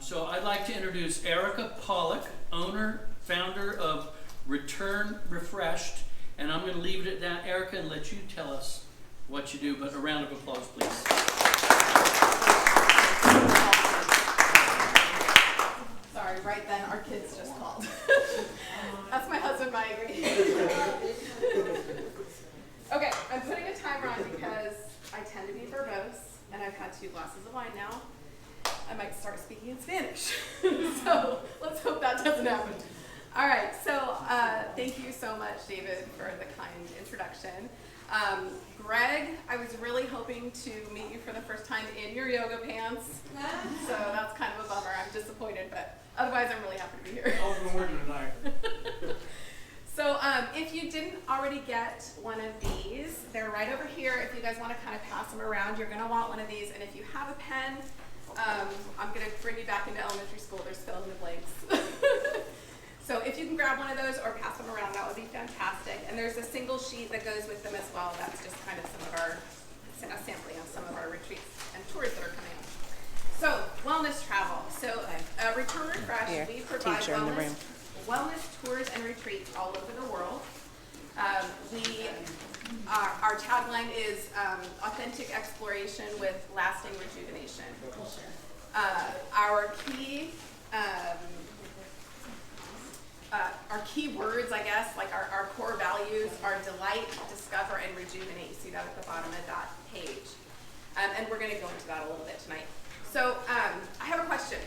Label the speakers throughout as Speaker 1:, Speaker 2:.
Speaker 1: So I'd like to introduce Erica Pollock, founder of Return Refreshed, and I'm going to leave it at that, Erica, and let you tell us what you do, but a round of applause, please.
Speaker 2: Sorry, right then, our kids just called. That's my husband, Mike. Okay, I'm putting a timer on because I tend to be verbose, and I've had 2 glasses of wine now. I might start speaking in Spanish. So let's hope that doesn't happen. All right, so thank you so much, David, for the kind introduction. Greg, I was really hoping to meet you for the first time in your yoga pants. So that's kind of a bummer. I'm disappointed, but otherwise I'm really happy to be here.
Speaker 3: I've been working tonight.
Speaker 2: So if you didn't already get one of these, they're right over here. If you guys want to kind of pass them around, you're going to want one of these. And if you have a pen, I'm going to bring you back into elementary school. There's fill in the blanks. So if you can grab one of those or pass them around, that would be fantastic. And there's a single sheet that goes with them as well. That's just kind of a sampling of some of our retreats and tours that are coming up. So wellness travel. So Return Refresh, we provide wellness tours and retreats all over the world. Our tagline is authentic exploration with lasting rejuvenation. Our key words, I guess, like our core values are delight, discover, and rejuvenate. You see that at the bottom of that page. And we're going to go into that a little bit tonight. So I have a question.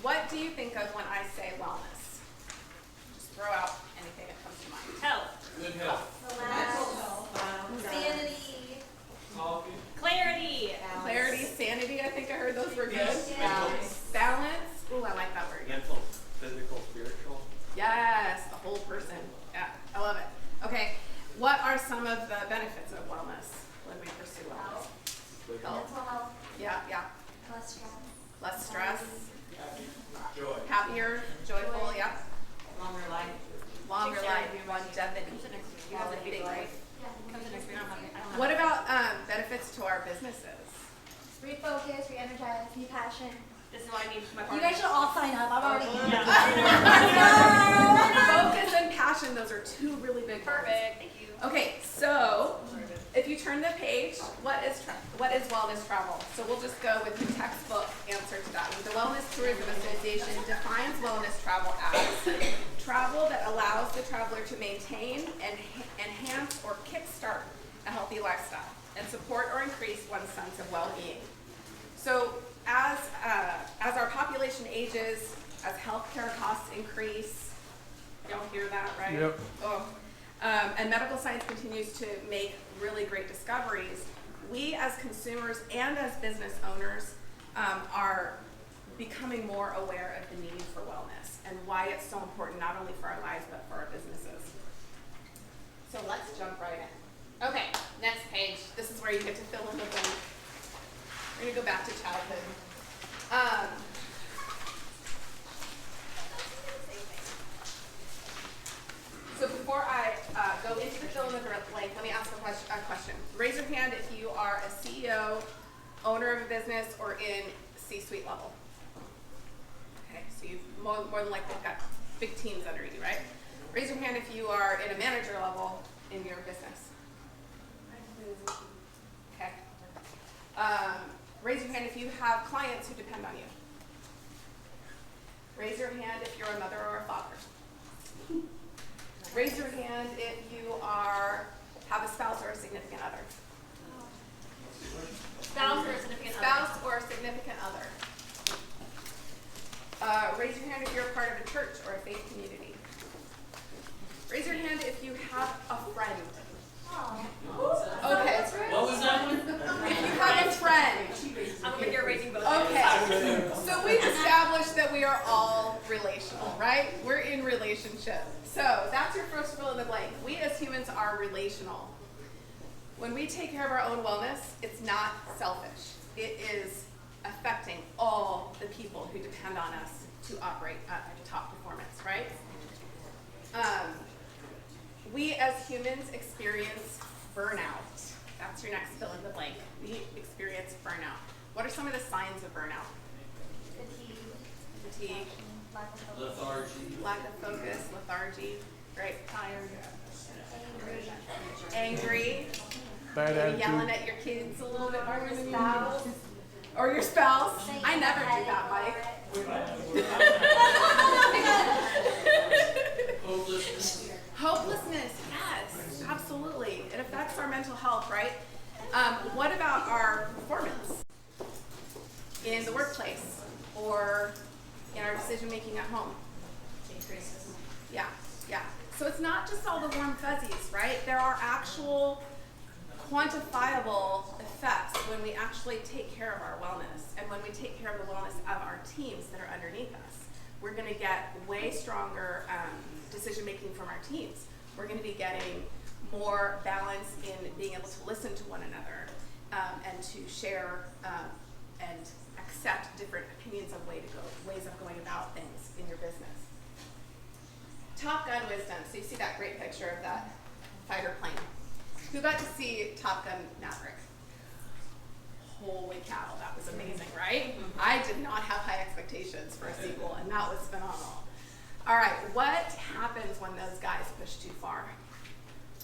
Speaker 2: What do you think of when I say wellness? Just throw out anything that comes to mind.
Speaker 4: Health.
Speaker 3: Good health.
Speaker 4: Sanity.
Speaker 3: Coffee.
Speaker 4: Clarity.
Speaker 2: Clarity, sanity, I think I heard those were good.
Speaker 4: Balance.
Speaker 2: Balance. Ooh, I like that word.
Speaker 3: Mental, physical, spiritual.
Speaker 2: Yes, the whole person. Yeah, I love it. Okay, what are some of the benefits of wellness when we pursue wellness? Health.
Speaker 5: Mental health,
Speaker 2: Yeah.
Speaker 5: less stress,
Speaker 2: Less stress,
Speaker 3: Joy.
Speaker 2: happier, joyful, yeah.
Speaker 4: Longer life.
Speaker 2: Longer life, longevity. Longevity, right? What about benefits to our businesses?
Speaker 5: refocus, re-energize, new passion.
Speaker 4: This is why I need my
Speaker 5: You
Speaker 4: partner.
Speaker 5: guys should all sign up. I've already.
Speaker 2: Focus and passion, those are 2 really big words.
Speaker 4: Perfect. Thank you.
Speaker 2: Okay, so if you turn the page, what is wellness travel? So we'll just go with the textbook answer to that. The Wellness Tourism Association defines wellness travel as travel that allows the traveler to maintain and enhance or kickstart a healthy lifestyle and support or increase one's sense of well-being. So as our population ages, as healthcare costs increase, y'all hear that, right?
Speaker 3: Yep.
Speaker 2: Oh. And medical science continues to make really great discoveries. We as consumers and as business owners are becoming more aware of the need for wellness and why it's so important not only for our lives but for our businesses. So let's jump right in. Okay, next page. This is where you get to fill in the blank. We're going to go back to childhood. So before I go into the fill in the blank, let me ask a question. Raise your hand if you are a CEO, owner of a business, or in C-suite level. Okay, so you've more than likely got big teams under you, right? Raise your hand if you are in a manager level in your business. Okay. Raise your hand if you have clients who depend on you. Raise your hand if you're a mother or a father. Raise your hand if you have a spouse or a significant other.
Speaker 4: Spouse or a significant other.
Speaker 2: Spouse or a significant other. Raise your hand if you're a part of a church or a faith community. Raise your hand if you have a friend. Okay.
Speaker 1: What was that one?
Speaker 2: If you have a friend.
Speaker 4: I'm over here raising both
Speaker 2: Okay.
Speaker 4: hands.
Speaker 2: So we've established that we are all relational, right? We're in relationship. So that's your first fill in the blank. We as humans are relational. When we take care of our own wellness, it's not selfish. It is affecting all the people who depend on us to operate at top performance, right? We as humans experience burnout. That's your next fill in the blank. We experience burnout. What are some of the signs of burnout? lethargy, right? Tired.
Speaker 5: Angry.
Speaker 2: Angry.
Speaker 6: Bad
Speaker 2: Maybe yelling
Speaker 6: attitude.
Speaker 2: at your kids a little bit
Speaker 5: Or
Speaker 2: more
Speaker 5: your
Speaker 2: than
Speaker 5: spouse.
Speaker 2: Or your spouse.
Speaker 5: Saying
Speaker 2: I
Speaker 5: you
Speaker 2: never
Speaker 5: had
Speaker 2: do
Speaker 5: it
Speaker 2: that,
Speaker 5: for
Speaker 2: Mike.
Speaker 5: it.
Speaker 1: Hopelessness.
Speaker 2: Hopelessness, yes, absolutely. It affects our mental health, right? What about our performance in the workplace or in our decision making at home?
Speaker 4: Increases.
Speaker 2: Yeah, yeah. So it's not just all the warm fuzzies, right? There are actual quantifiable effects when we actually take care of our wellness and when we take care of the wellness of our teams that are underneath us. We're going to get way stronger decision making from our teams. We're going to be getting more balance in being able to listen to one another and to share and accept different opinions of ways of going about things in your business. Top Gun wisdom. So you see that great picture of that fighter plane. Who got to see Top Gun Maverick? Holy cow, that was amazing, right? I did not have high expectations for a sequel, and that was phenomenal. All right, what happens when those guys push too far?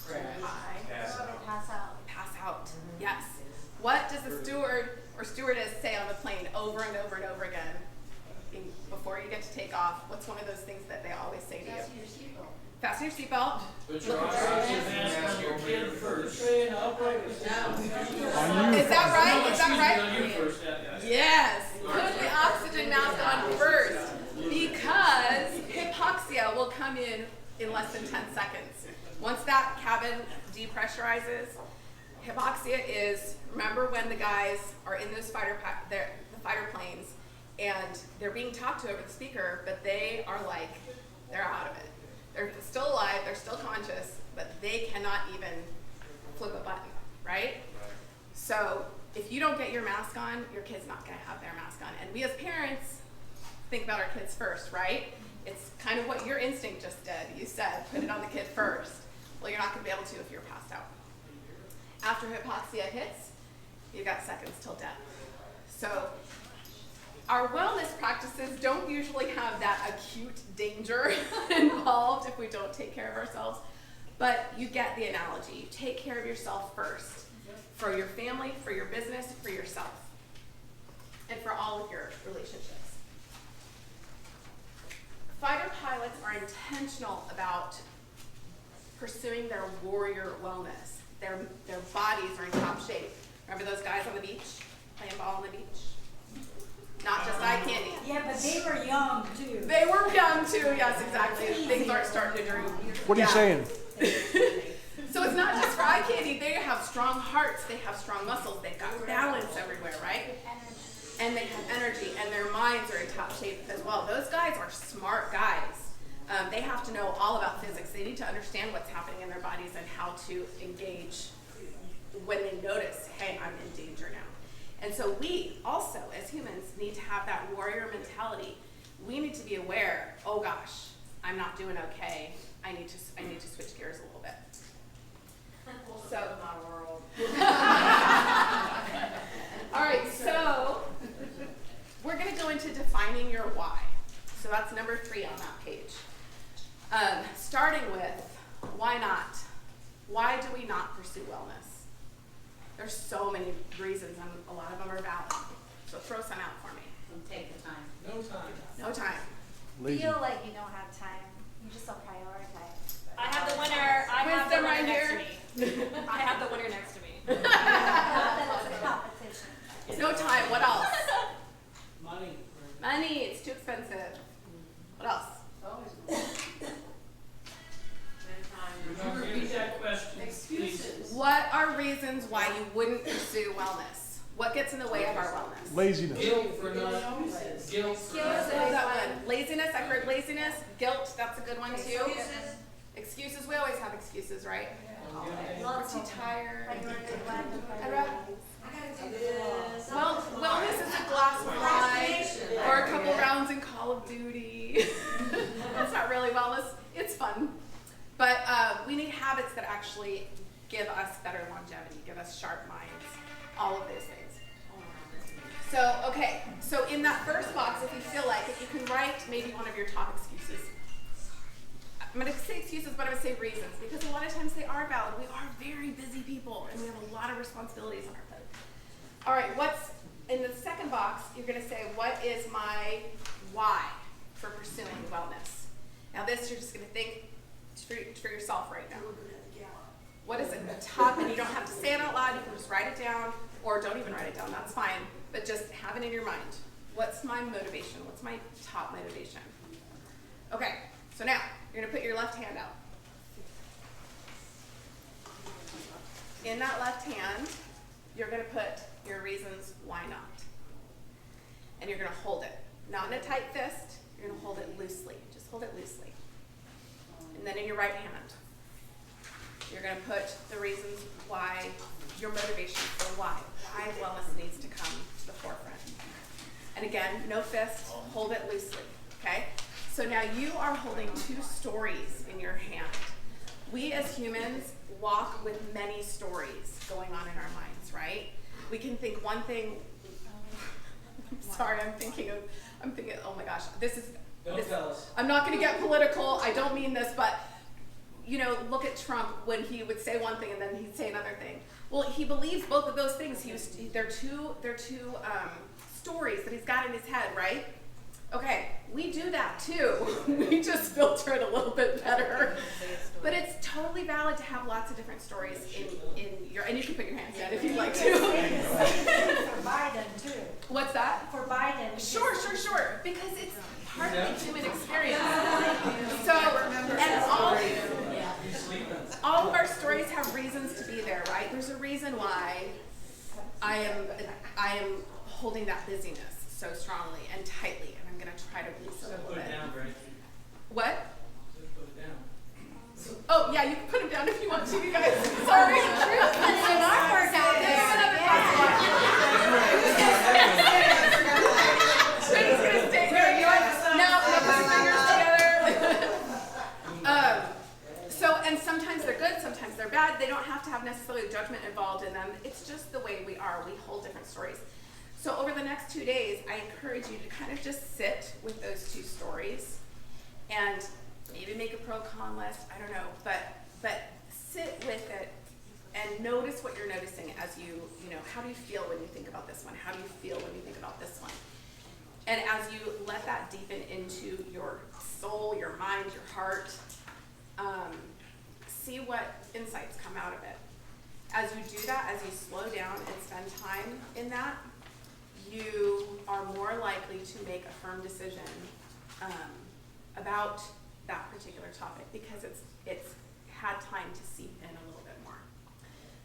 Speaker 3: Crash.
Speaker 2: High.
Speaker 5: Pass out.
Speaker 2: Pass out. Yes. What does the steward or stewardess say on the plane over and over and over again before you get to take off? What's one of those things that they always say to you?
Speaker 5: Fasten your seatbelt.
Speaker 2: Fasten your seatbelt.
Speaker 1: Put your eyes on your kid first.
Speaker 6: On you.
Speaker 2: Is that right? Is that right?
Speaker 1: On you first, yeah.
Speaker 2: Yes. Put the oxygen mask on first because hypoxia will come in less than 10 seconds. Once that cabin depressurizes, hypoxia is, remember when the guys are in those the fighter planes and they're being talked to over the speaker, but they are like, they're out of it. They're still alive, they're still conscious, but they cannot even flip a button, right? So if you don't get your mask on, your kid's not gonna have their mask on. And we as parents think about our kids first, right? It's kind of what your instinct just did. You said, put it on the kid first. Well, you're not gonna be able to if you're passed out. After hypoxia hits, you got seconds till death. So our wellness practices don't usually have that acute danger involved if we don't take care of ourselves, but you get the analogy. You take care of yourself first, for your family, for your business, for yourself, and for all of your relationships. Fighter pilots are intentional about pursuing their warrior wellness. Their bodies are in top shape. Remember those guys on the beach, playing ball on the beach? Not just eye candy.
Speaker 7: Yeah, but they were young too.
Speaker 2: They were young too, yes, exactly. Things aren't starting to droop.
Speaker 6: What are you saying?
Speaker 2: So it's not just for eye candy. They have strong hearts. They have strong muscles. They've got balance everywhere, right? And they have energy, and their minds are in top shape as well. Those guys are smart guys. They have to know all about physics. They need to understand what's happening in their bodies and how to engage when they notice, hey, I'm in danger now. And so we also, as humans, need to have that warrior mentality. We need to be aware, oh gosh, I'm not doing okay. I need to switch gears a little bit. So, all right, so we're going to go into defining your why. So that's number 3 on that page. Starting with, why not? Why do we not pursue wellness? There's so many reasons, and a lot of them are valid. So throw some out for me.
Speaker 7: Take the time.
Speaker 3: No time.
Speaker 2: No time.
Speaker 6: Lazy.
Speaker 5: Feel like you don't have time. You just don't prioritize.
Speaker 4: I have the winner. I have the
Speaker 2: Wisdom
Speaker 4: winner
Speaker 2: right
Speaker 4: next
Speaker 2: here.
Speaker 4: to me. I have the winner next to me.
Speaker 5: Not that it's a competition.
Speaker 2: No time. What else?
Speaker 3: Money.
Speaker 2: Money. It's too expensive. What else?
Speaker 1: Would you repeat that question, please?
Speaker 2: What are reasons why you wouldn't pursue wellness? What gets in the way of our wellness?
Speaker 6: Laziness.
Speaker 1: Guilt for not, guilt for
Speaker 2: What
Speaker 1: not.
Speaker 2: is that one? Laziness. I heard laziness. Guilt. That's a good one too. Excuses. We always have excuses, right? We're too tired.
Speaker 5: Like you want to do one,
Speaker 2: I'd rather- Well, wellness is a glass of wine or a couple rounds in Call of Duty. That's not really wellness. It's fun. But we need habits that actually give us better longevity, give us sharp minds, all of those things. So, okay, so in that first box, if you feel like it, you can write maybe one of your top excuses. I'm gonna say excuses, but I'm gonna say reasons, because a lot of times they are valid. We are very busy people, and we have a lot of responsibilities on our plate. All right, what's in the second box? You're gonna say, what is my why for pursuing wellness? Now this, you're just gonna think for yourself right now. What is it? The top, and you don't have to say it out loud. You can just write it down, or don't even write it down. That's fine. But just have it in your mind. What's my motivation? What's my top motivation? Okay. So now you're gonna put your left hand out. In that left hand, you're gonna put your reasons why not, and you're gonna hold it. Not in a tight fist. You're gonna hold it loosely. Just hold it loosely. And then in your right hand, you're going to put the reasons why, your motivation for why wellness needs to come to the forefront. And again, no fist, hold it loosely, okay? So now you are holding two stories in your hand. We as humans walk with many stories going on in our minds, right? We can think one thing, I'm thinking, oh my gosh,
Speaker 3: Don't tell us.
Speaker 2: I'm not going to get political. I don't mean this, but you know, look at Trump when he would say one thing and then he'd say another thing. Well, he believes both of those things. They're two stories that he's got in his head, right? Okay, we do that too. We just filter it a little bit better. But it's totally valid to have lots of different stories in your, and you can put your hands down if you'd like to.
Speaker 7: For Biden too.
Speaker 2: What's that?
Speaker 7: For Biden.
Speaker 2: Sure. Because it's part of the human experience. So, and all of our stories have reasons to be there, right? There's a reason why I am holding that busyness so strongly and tightly, and I'm gonna try to release it a little
Speaker 3: Put it
Speaker 2: bit.
Speaker 3: down, Brent.
Speaker 2: What?
Speaker 3: Just put it down.
Speaker 2: Oh yeah, you can put them down if you want to, you guys. Sorry.
Speaker 5: It's an artwork out
Speaker 2: We're just gonna stay there. No, put your fingers together. So, and sometimes they're good, sometimes they're bad. They don't have to have necessarily judgment involved in them. It's just the way we are. We hold different stories. So over the next 2 days, I encourage you to kind of just sit with those two stories and maybe make a pro-con list. I don't know, but sit with it and notice what you're noticing as you know, how do you feel when you think about this one? How do you feel when you think about this one? And as you let that deepen into your soul, your mind, your heart, see what insights come out of it. As you do that, as you slow down and spend time in that, you are more likely to make a firm decision about that particular topic because it's had time to seep in a little bit more.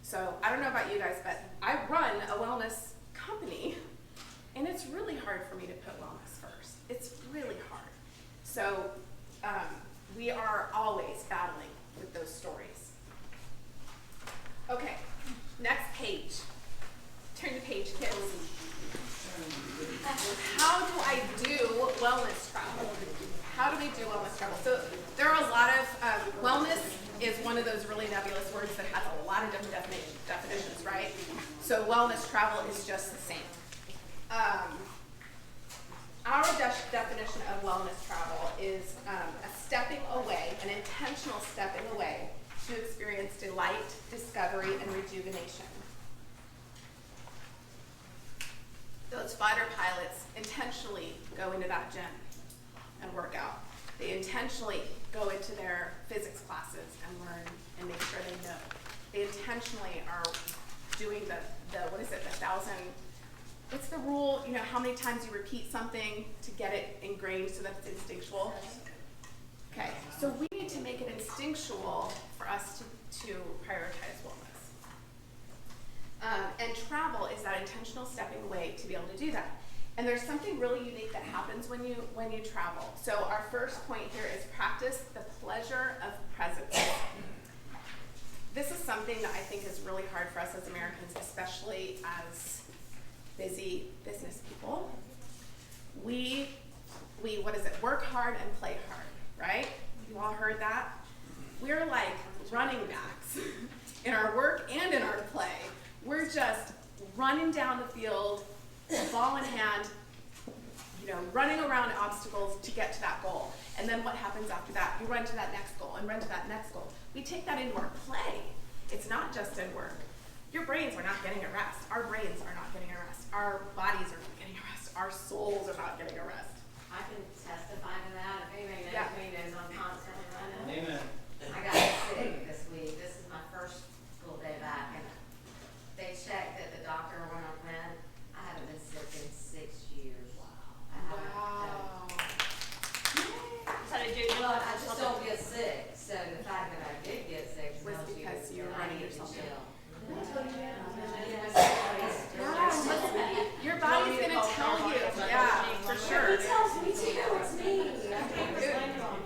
Speaker 2: So I don't know about you guys, but I run a wellness company, and it's really hard for me to put wellness first. It's really hard. So we are always battling with those stories. Okay, next page. Turn the page, kids. How do I do wellness travel? How do we do wellness travel? So there are a lot of, wellness is one of those really nebulous words that has a lot of different definitions, right? So wellness travel is just the same. Our definition of wellness travel is a stepping away, an intentional stepping away to experience delight, discovery, and rejuvenation. Those fighter pilots intentionally go into that gym and work out. They intentionally go into their physics classes and learn and make sure they know. They intentionally are doing the what is it, the 1,000, what's the rule? You know, how many times you repeat something to get it ingrained so that it's instinctual? Okay, so we need to make it instinctual for us to prioritize wellness. And travel is that intentional stepping away to be able to do that. And there's something really unique that happens when you travel. So our first point here is practice the pleasure of presence. This is something that I think is really hard for us as Americans, especially as busy business people. We work hard and play hard, right? You all heard that? We're like running backs in our work and in our play. We're just running down the field, ball in hand, running around obstacles to get to that goal. And then what happens after that? You run to that next goal and run to that next goal. We take that into our play. It's not just in work. Your brains are not getting a rest. Our brains are not getting a rest. Our bodies are not getting a rest. Our souls are not getting a rest.
Speaker 5: I can testify to that. If anybody knows me, knows I'm constantly running.
Speaker 3: Amen.
Speaker 5: I got sick this week. This is my first school day back, and they checked that the doctor when I went, I haven't been sick in 6 years. I haven't.
Speaker 4: So to do.
Speaker 5: Well, I just don't get sick. So the fact that I did get sick
Speaker 2: Was
Speaker 5: tells you
Speaker 2: because you were
Speaker 5: that I
Speaker 2: running
Speaker 5: need to
Speaker 2: yourself
Speaker 5: chill.
Speaker 2: Your body's gonna tell you. Yeah, for sure.
Speaker 7: He tells me too, it's me.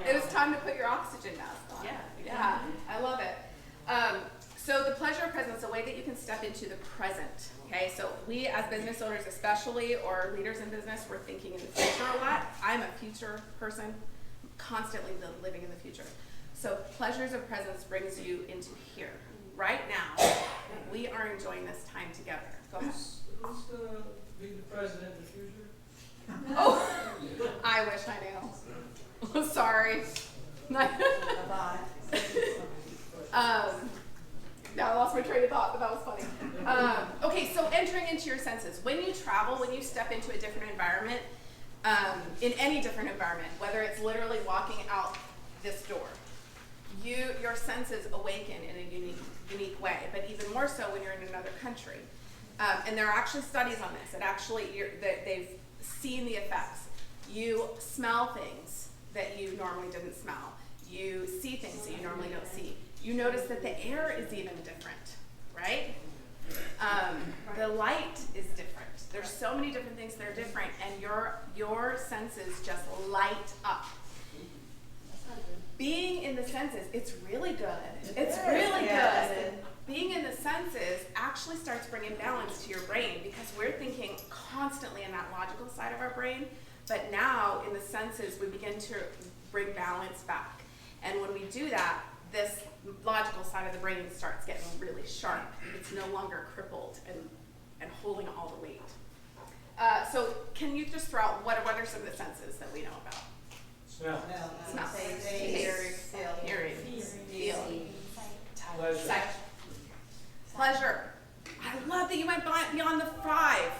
Speaker 2: It was time to put your oxygen mask on. Yeah, I love it. So the pleasure of presence, a way that you can step into the present. Okay, so we as business owners especially, or leaders in business, we're thinking in the future a lot. I'm a future person, constantly living in the future. So pleasures of presence brings you into here. Right now, we are enjoying this time together. Go ahead.
Speaker 3: Who's gonna be the president in the future?
Speaker 2: Oh, I wish I knew. Sorry. Now I lost my train of thought, but that was funny. Okay, so entering into your senses. When you travel, when you step into a different environment, in any different environment, whether it's literally walking out this door, your senses awaken in a unique way, but even more so when you're in another country. And there are actually studies on this. They've seen the effects. You smell things that you normally didn't smell. You see things that you normally don't see. You notice that the air is even different, right? The light is different. There's so many different things that are different, and your senses just light up. Being in the senses, it's really good. It's really good. Being in the senses actually starts bringing balance to your brain, because we're thinking constantly in that logical side of our brain, but now in the senses we begin to bring balance back. And when we do that, this logical side of the brain starts getting really sharp. It's no longer crippled and holding all the weight. So can you just throw out what are some of the senses that we know about?
Speaker 3: Smell.
Speaker 2: Smell, taste, hearing, feeling,
Speaker 3: Pleasure.
Speaker 2: sight. Pleasure. I love that you went beyond the 5.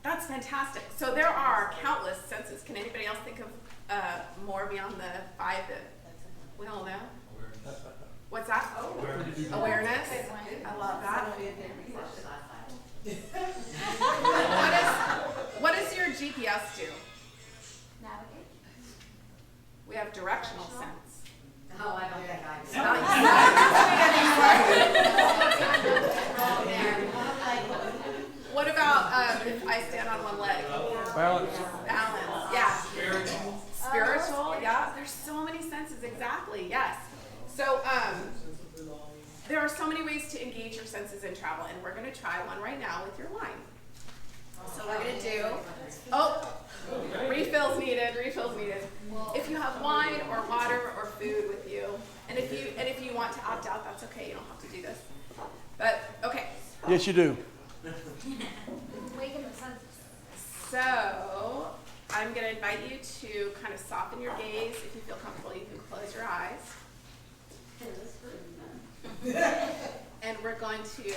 Speaker 2: That's fantastic. So there are countless senses. Can anybody else think of more beyond the 5 that we all know? What's that? Awareness. I love that. What does your GPS do?
Speaker 5: Navigate.
Speaker 2: We have directional sense.
Speaker 5: Oh, I don't think I do.
Speaker 2: It's not What about if I stand on one leg?
Speaker 6: Balance.
Speaker 2: Balance. Yeah. Spiritual. Yeah. There's so many senses. Exactly. Yes. So there are so many ways to engage your senses in travel, and we're going to try one right now with your wine. So we're going to do, refills needed, refills needed. If you have wine or water or food with you, and if you want to opt out, that's okay, you don't have to do this. But, okay.
Speaker 6: Yes, you do.
Speaker 5: Awaken the senses.
Speaker 2: So, I'm going to invite you to kind of soften your gaze. If you feel comfortable, you can close your eyes. And we're going to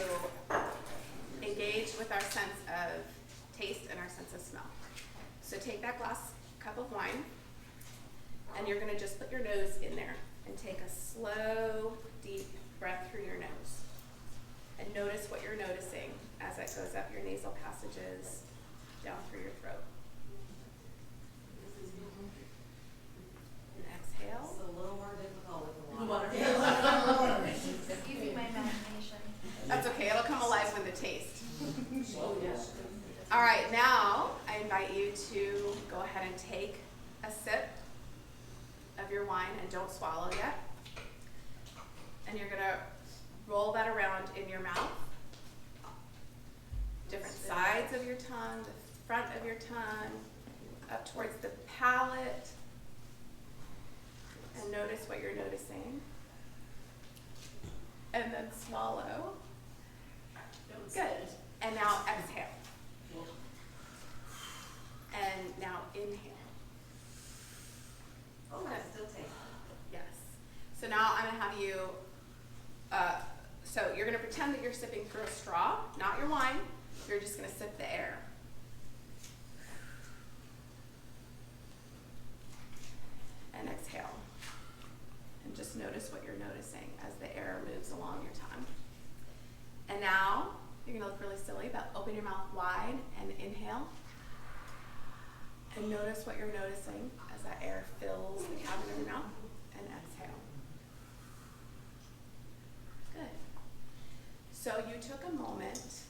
Speaker 2: engage with our sense of taste and our sense of smell. So take that cup of wine, and you're going to just put your nose in there and take a slow, deep breath through your nose. And notice what you're noticing as it goes up your nasal passages, down through your throat. And exhale.
Speaker 5: It's a little more difficult with the water.
Speaker 7: Using my imagination.
Speaker 2: That's okay, it'll come alive with the taste. All right, now I invite you to go ahead and take a sip of your wine, and don't swallow yet. And you're gonna roll that around in your mouth. Different sides of your tongue, the front of your tongue, up towards the palate. And notice what you're noticing. And then swallow. Good. And now exhale. And now inhale. So now I'm gonna have you, so you're gonna pretend that you're sipping through a straw, not your wine. You're just gonna sip the air. And exhale. And just notice what you're noticing as the air moves along your tongue. And now, you're gonna look really silly, but open your mouth wide and inhale. And notice what you're noticing as that air fills the cavern of your mouth, and exhale. Good. So you took a moment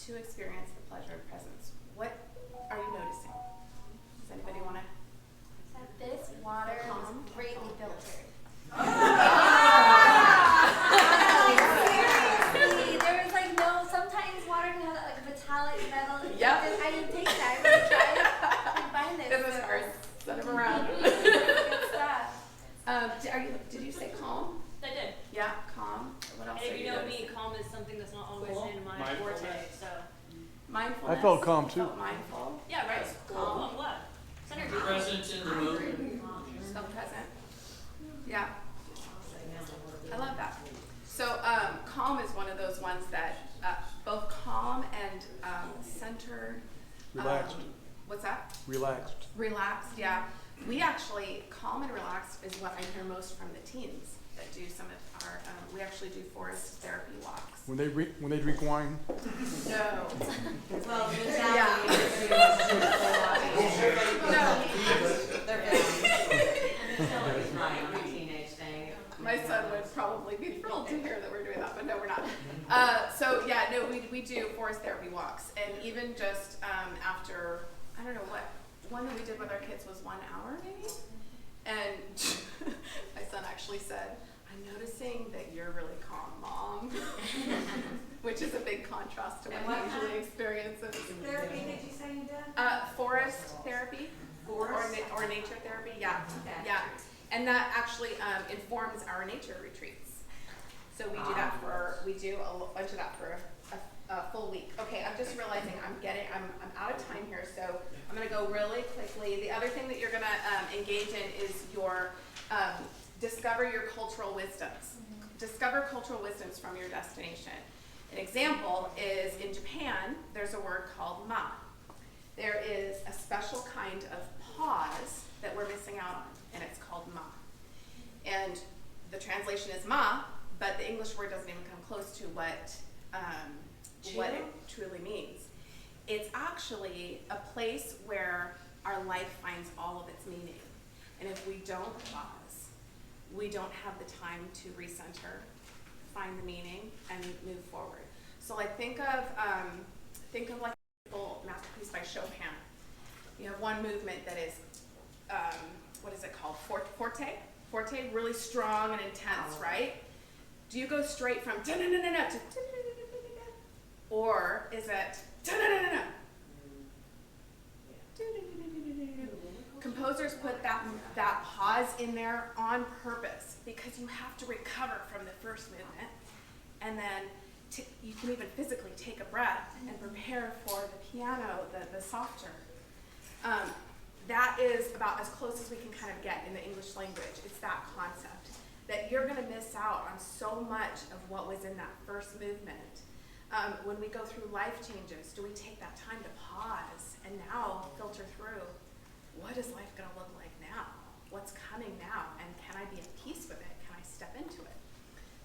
Speaker 2: to experience the pleasure of presence. What are you noticing? Does anybody want to?
Speaker 7: That this water was greatly filtered. Seriously, there was like no. Sometimes water can have that like metallic metal.
Speaker 2: Yep.
Speaker 7: I didn't take that. I really tried to find this.
Speaker 2: This is hard. Send them around.
Speaker 7: Good stuff.
Speaker 2: Did you say calm?
Speaker 4: I did.
Speaker 2: Yeah, calm. What else
Speaker 4: And
Speaker 2: are
Speaker 4: if
Speaker 2: you
Speaker 4: you know
Speaker 2: noticing?
Speaker 4: me, calm is something that's not always
Speaker 1: Cool.
Speaker 4: in my
Speaker 1: Mindfulness.
Speaker 4: forte, so.
Speaker 2: Mindfulness.
Speaker 6: I felt calm
Speaker 2: You
Speaker 6: too.
Speaker 2: felt mindful.
Speaker 4: Yeah, right.
Speaker 2: Calm.
Speaker 4: Cool, I'm glad. Center.
Speaker 1: Present in the moment.
Speaker 2: So present. Yeah. I love that. So calm is one of those ones that both calm and centered.
Speaker 6: Relaxed.
Speaker 2: What's that?
Speaker 6: Relaxed.
Speaker 2: Relaxed, yeah. We actually, calm and relaxed is what I hear most from the teens that do some of our, we actually do forest therapy walks.
Speaker 6: When they drink wine.
Speaker 2: No.
Speaker 5: Well, the
Speaker 2: Yeah.
Speaker 5: It's right, I'm a teenage thing.
Speaker 2: My son would probably be thrilled to hear that we're doing that, but no, we're not. So yeah, no, we do forest therapy walks, and even just after, I don't know what, one that we did with our kids was 1 hour maybe, and my son actually said, "I'm noticing that you're really calm, Mom," which is a big contrast to
Speaker 5: And
Speaker 2: what
Speaker 5: what
Speaker 2: he usually
Speaker 5: kind of
Speaker 2: experiences.
Speaker 5: Therapy, did you say you did?
Speaker 2: Forest therapy.
Speaker 5: Forest?
Speaker 2: Or nature therapy, yeah.
Speaker 5: Okay.
Speaker 2: Yeah. And that actually informs our nature retreats. So we do that we do a bunch of that for a full week. Okay, I'm just realizing I'm out of time here, so I'm gonna go really quickly. The other thing that you're gonna engage in is your discover your cultural wisdoms. Discover cultural wisdoms from your destination. An example is in Japan, there's a word called ma. There is a special kind of pause that we're missing out on, and it's called ma. And the translation is ma, but the English word doesn't even come close to what it truly means. It's actually a place where our life finds all of its meaning. And if we don't pause, we don't have the time to recenter, find the meaning, and move forward. So like think of like a full masterpiece by Chopin. You have one movement that is, what is it called? Forte? Forte, really strong and intense, right? Do you go straight from da-na-na-na-na to da-na-na-na-na-na? Or is it da-na-na-na-na? Composers put that pause in there on purpose because you have to recover from the first movement, and then you can even physically take a breath and prepare for the piano, the softer. That is about as close as we can kind of get in the English language. It's that concept that you're going to miss out on so much of what was in that first movement. When we go through life changes, do we take that time to pause and now filter through, what is life going to look like now? What's coming now? And can I be at peace with it? Can I step into it?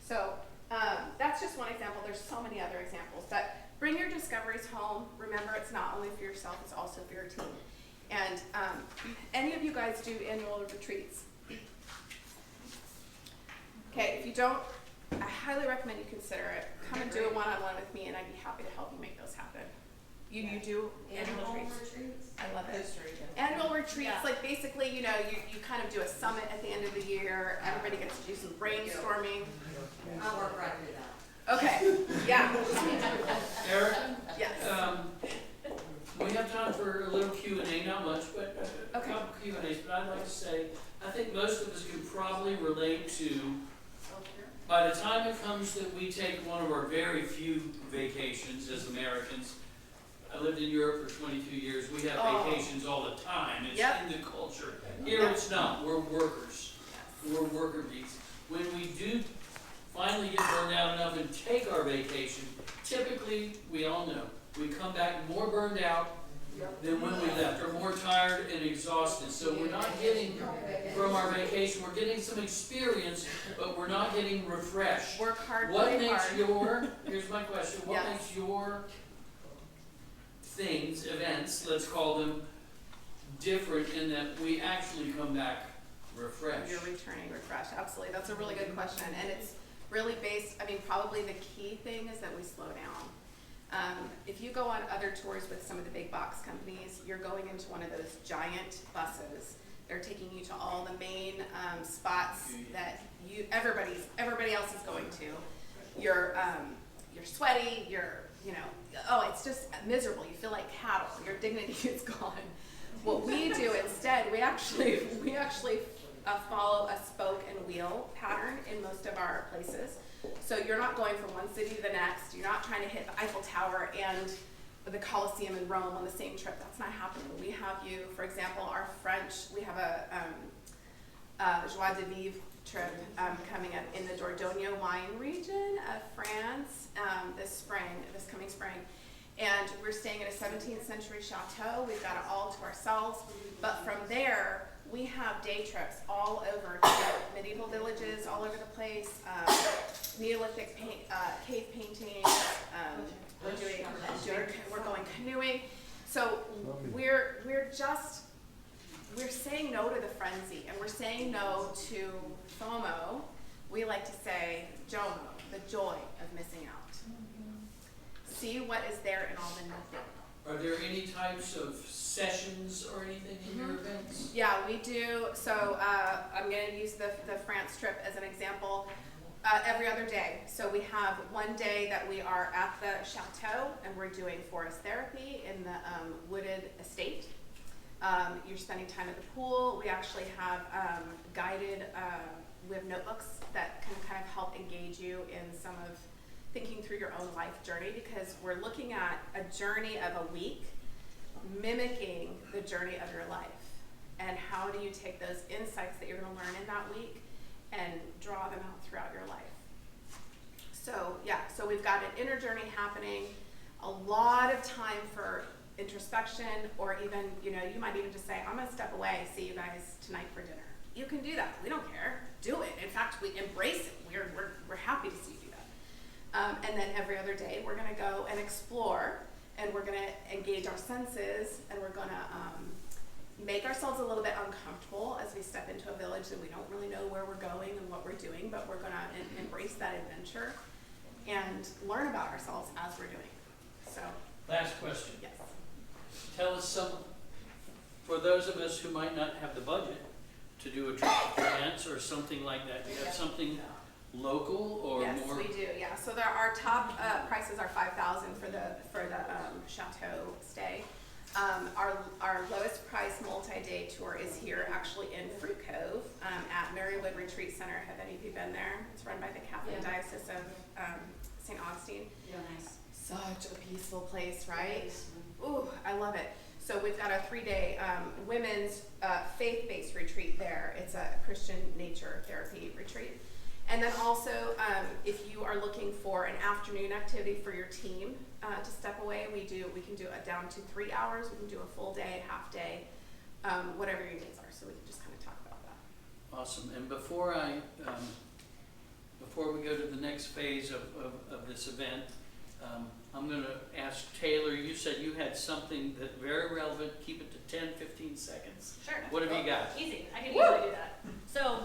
Speaker 2: So that's just one example. There's so many other examples. But bring your discoveries home. Remember, it's not only for yourself, it's also for your team. And any of you guys do annual retreats? Okay, if you don't, I highly recommend you consider it. Come and do a one-on-one with me, and I'd be happy to help you make those happen. You do annual retreats? I love it. Annual retreats,
Speaker 4: Yeah.
Speaker 2: like basically, you kind of do a summit at the end of the year. Everybody gets to do some brainstorming.
Speaker 5: I'll work right through that.
Speaker 2: Okay, yeah.
Speaker 1: Eric,
Speaker 2: Yes.
Speaker 1: we have time for a little Q&A, not much, but a
Speaker 2: Okay.
Speaker 1: couple Q&As. But I'd like to say, I think most of us can probably relate to, by the time it comes that we take one of our very few vacations as Americans. I lived in Europe for 22 years. We have vacations all the time. It's
Speaker 2: Yep.
Speaker 1: in the culture. Here it's not. We're workers. We're worker bees. when we do finally get burned out enough and take our vacation, typically, we all know, we come back more burned out than when we left, or more tired and exhausted. So we're not getting from our vacation, we're getting some experience, but we're not getting refreshed.
Speaker 2: Work hard,
Speaker 1: What
Speaker 2: play
Speaker 1: makes
Speaker 2: hard.
Speaker 1: your, here's my question, what
Speaker 2: Yes.
Speaker 1: makes your things, events, let's call them, different in that we actually come back refreshed?
Speaker 2: You're returning refreshed, absolutely, that's a really good question, and it's really based, I mean, probably the key thing is that we slow down. If you go on other tours with some of the big box companies, you're going into one of those giant buses. They're taking you to all the main spots that everybody else is going to. You're sweaty. Oh, it's just miserable. You feel like cattle. Your dignity is gone. What we do instead, we actually follow a spoke and wheel pattern in most of our places. So you're not going from one city to the next. You're not trying to hit the Eiffel Tower and the Colosseum in Rome on the same trip. That's not happening. We have you, for example, our French, we have a Joie de Vivre trip coming up in the Dordogne wine region of France this coming spring. And we're staying at a 17th century chateau. We've got it all to ourselves. But from there, we have day trips all over to medieval villages all over the place, Neolithic cave painting. We're going canoeing. So we're saying no to the frenzy, and we're saying no to FOMO. We like to say JOMO, the joy of missing out. See what is there in all the nothing.
Speaker 1: Are there any types of sessions or anything in your events?
Speaker 2: Yeah, we do. So I'm going to use the France trip as an example. Every other day. So we have one day that we are at the chateau and we're doing forest therapy in the wooded estate. You're spending time at the pool. We actually have guided, we have notebooks that can kind of help engage you in some of thinking through your own life journey, because we're looking at a journey of a week mimicking the journey of your life. And how do you take those insights that you're going to learn in that week and draw them out throughout your life? So yeah, so we've got an inner journey happening, a lot of time for introspection, or even, you might even just say, I'm gonna step away, see you guys tonight for dinner. You can do that, we don't care, do it. In fact, we embrace it, we're happy to see you do that. And then every other day, we're gonna go and explore, and we're gonna engage our senses, and we're gonna make ourselves a little bit uncomfortable as we step into a village that we don't really know where we're going and what we're doing, but we're gonna embrace that adventure and learn about ourselves as we're doing. So,
Speaker 1: Last question.
Speaker 2: yes.
Speaker 1: Tell us some, for those of us who might not have the budget to do a trip to France or something like that, do you have something local or
Speaker 2: Yes,
Speaker 1: more?
Speaker 2: we do, yeah. So our top prices are $5,000 for the chateau stay. Our lowest price multi-day tour is here actually in Fruit Cove at Marywood Retreat Center. Have any of you been there? It's run by the Catholic Diocese of St. Augustine.
Speaker 5: Yeah, nice.
Speaker 2: Such a peaceful place, right? Ooh, I love it. So we've got a 3-day women's faith-based retreat there. It's a Christian nature therapy retreat. And then also, if you are looking for an afternoon activity for your team to step away, we can do it down to 3 hours. We can do a full day, half day, whatever your needs are. So we can just kind of talk about that.
Speaker 1: Awesome. And before we go to the next phase of this event, I'm going to ask Taylor, you said you had something that very relevant. Keep it to 10, 15 seconds.
Speaker 4: Sure.
Speaker 1: What have you got?
Speaker 4: Easy. I can easily do that. So,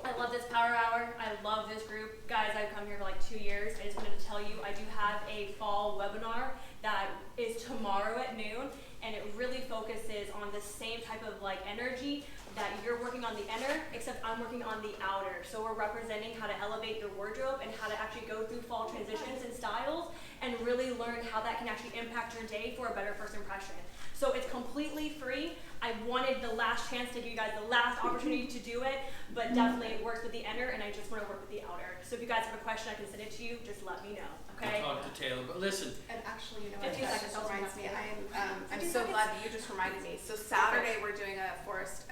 Speaker 4: I love this power hour. I love this group. Guys, I've come here for like 2 years. I just wanted to tell you I do have a fall webinar that is tomorrow at noon, and it really focuses on the same type of like energy that you're working on the inner, except I'm working on the outer. So we're representing how to elevate your wardrobe and how to actually go through fall transitions and styles and really learn how that can actually impact your day for a better first impression. So it's completely free. I wanted the last chance to give you guys the last opportunity to do it, but definitely it works with the inner, and I just want to work with the outer. So if you guys have a question, I can send it to you. Just let me know, okay?
Speaker 1: I'll talk to Taylor. But listen,
Speaker 2: And actually, you know what,
Speaker 4: 15
Speaker 2: that
Speaker 4: seconds,
Speaker 2: just
Speaker 4: I'll
Speaker 2: reminds me,
Speaker 4: remind you.
Speaker 2: I'm
Speaker 4: 15
Speaker 2: so
Speaker 4: seconds.
Speaker 2: glad that you just reminded me. So Saturday, we're doing a forest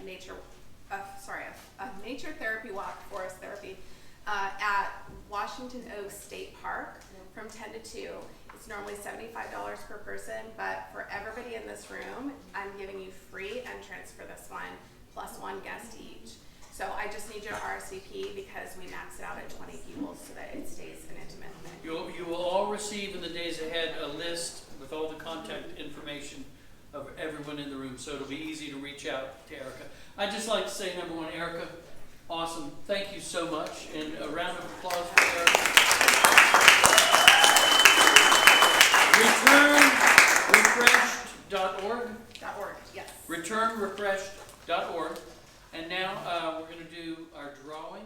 Speaker 2: nature a nature therapy walk, forest therapy, at Washington Oaks State Park from 10 to 2. It's normally $75 per person, but for everybody in this room, I'm giving you free entrance for this one, plus one guest each. So I just need you to RSVP because we max it out at 20 people so that it stays an intimate thing.
Speaker 1: You will all receive in the days ahead a list with all the contact information of everyone in the room, so it'll be easy to reach out to Erica. I'd just like to say, number one, Erica, awesome. Thank you so much, and a round of applause for Erica. Returnrefreshed.org.
Speaker 2: .org, yes.
Speaker 1: Returnrefreshed.org. And now we're going to do our drawing.